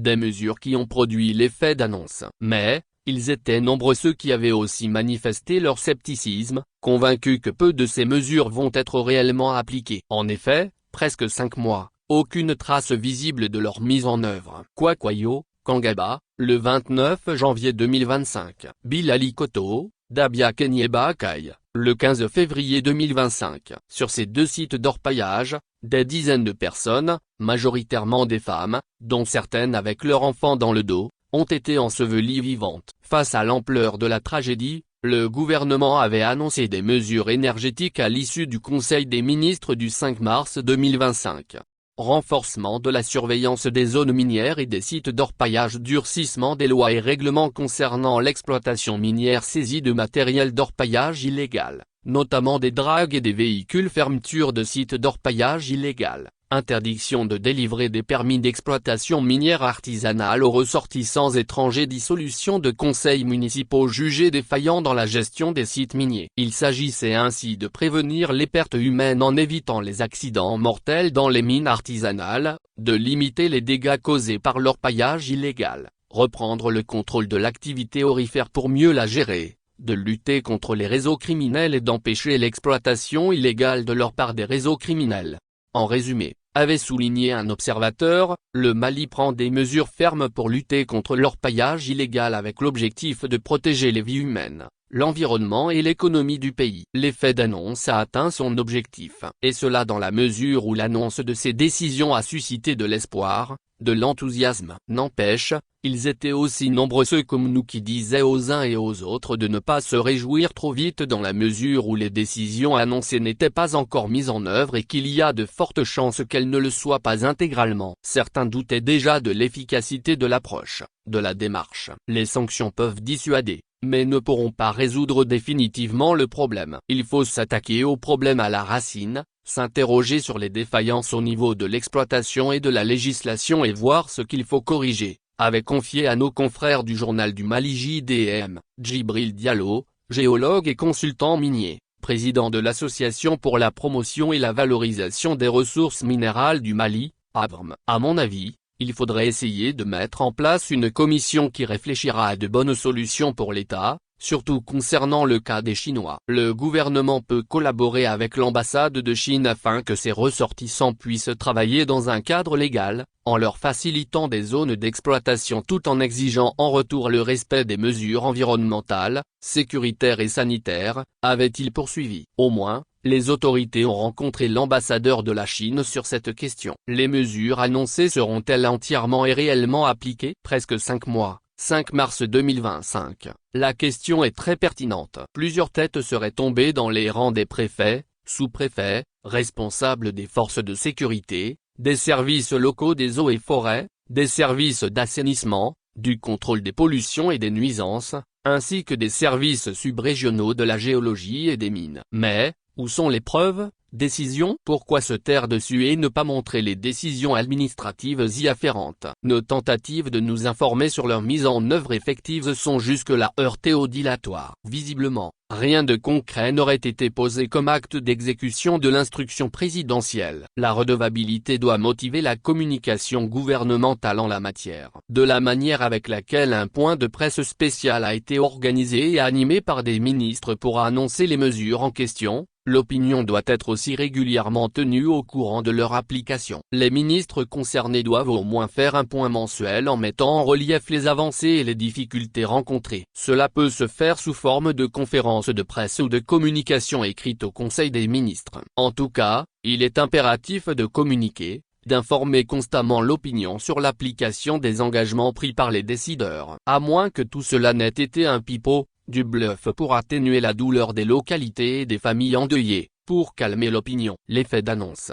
des mesures qui ont produit l'effet d'annonce. Mais, ils étaient nombreux ceux qui avaient aussi manifesté leur scepticisme, convaincus que peu de ces mesures vont être réellement appliquées. En effet, presque 5 mois, aucune trace visible de leur mise en œuvre. Kwakwayo, Kangaba, le 29 janvier 2025. Bilali Koto, Dabia Kenyeba Kai, le 15 février 2025. Sur ces deux sites d'orpaillage, des dizaines de personnes, majoritairement des femmes, dont certaines avec leurs enfants dans le dos, ont été ensevelies vivantes. Face à l'ampleur de la tragédie, le gouvernement avait annoncé des mesures énergétiques à l'issue du Conseil des ministres du 5 mars 2025. Renforcement de la surveillance des zones minières et des sites d'orpaillage, durcissement des lois et règlements concernant l'exploitation minière, saisie de matériel d'orpaillage illégal, notamment des dragues et des véhicules, fermeture de sites d'orpaillage illégal, interdiction de délivrer des permis d'exploitation minière artisanale aux ressortissants étrangers, dissolution de conseils municipaux jugés défaillants dans la gestion des sites miniers. Il s'agissait ainsi de prévenir les pertes humaines en évitant les accidents mortels dans les mines artisanales, de limiter les dégâts causés par l'orpaillage illégal, reprendre le contrôle de l'activité aurifère pour mieux la gérer, de lutter contre les réseaux criminels et d'empêcher l'exploitation illégale de leur part des réseaux criminels. En résumé, avait souligné un observateur, le Mali prend des mesures fermes pour lutter contre l'orpaillage illégal avec l'objectif de protéger les vies humaines, l'environnement et l'économie du pays. L'effet d'annonce a atteint son objectif, et cela dans la mesure où l'annonce de ces décisions a suscité de l'espoir, de l'enthousiasme. N'empêche, ils étaient aussi nombreux ceux comme nous qui disaient aux uns et aux autres de ne pas se réjouir trop vite dans la mesure où les décisions annoncées n'étaient pas encore mises en œuvre et qu'il y a de fortes chances qu'elles ne le soient pas intégralement. Certains doutaient déjà de l'efficacité de l'approche, de la démarche. Les sanctions peuvent dissuader, mais ne pourront pas résoudre définitivement le problème. Il faut s'attaquer au problème à la racine, s'interroger sur les défaillances au niveau de l'exploitation et de la législation et voir ce qu'il faut corriger, avait confié à nos confrères du journal du Mali JDM, Djibril Diallo, géologue et consultant minier, président de l'Association pour la promotion et la valorisation des ressources minérales du Mali, AVRM. À mon avis, il faudrait essayer de mettre en place une commission qui réfléchira à de bonnes solutions pour l'État, surtout concernant le cas des Chinois. Le gouvernement peut collaborer avec l'ambassade de Chine afin que ses ressortissants puissent travailler dans un cadre légal, en leur facilitant des zones d'exploitation tout en exigeant en retour le respect des mesures environnementales, sécuritaires et sanitaires, avait-il poursuivi. Au moins, les autorités ont rencontré l'ambassadeur de la Chine sur cette question. Les mesures annoncées seront-elles entièrement et réellement appliquées? Presque 5 mois. 5 mars 2025. La question est très pertinente. Plusieurs têtes seraient tombées dans les rangs des préfets, sous-préfets, responsables des forces de sécurité, des services locaux des eaux et forêts, des services d'assainissement, du contrôle des pollutions et des nuisances, ainsi que des services subrégionaux de la géologie et des mines. Mais, où sont les preuves? Décision? Pourquoi se taire dessus et ne pas montrer les décisions administratives y afférentes? Nos tentatives de nous informer sur leur mise en œuvre effective sont jusque-là heurtées au dilatoire. Visiblement, rien de concret n'aurait été posé comme acte d'exécution de l'instruction présidentielle. La redevabilité doit motiver la communication gouvernementale en la matière. De la manière avec laquelle un point de presse spécial a été organisé et animé par des ministres pour annoncer les mesures en question, l'opinion doit être aussi régulièrement tenue au courant de leur application. Les ministres concernés doivent au moins faire un point mensuel en mettant en relief les avancées et les difficultés rencontrées. Cela peut se faire sous forme de conférences de presse ou de communication écrite au Conseil des ministres. En tout cas, il est impératif de communiquer, d'informer constamment l'opinion sur l'application des engagements pris par les décideurs. À moins que tout cela n'ait été un pipeau, du bluff pour atténuer la douleur des localités et des familles endeuillées, pour calmer l'opinion. L'effet d'annonce.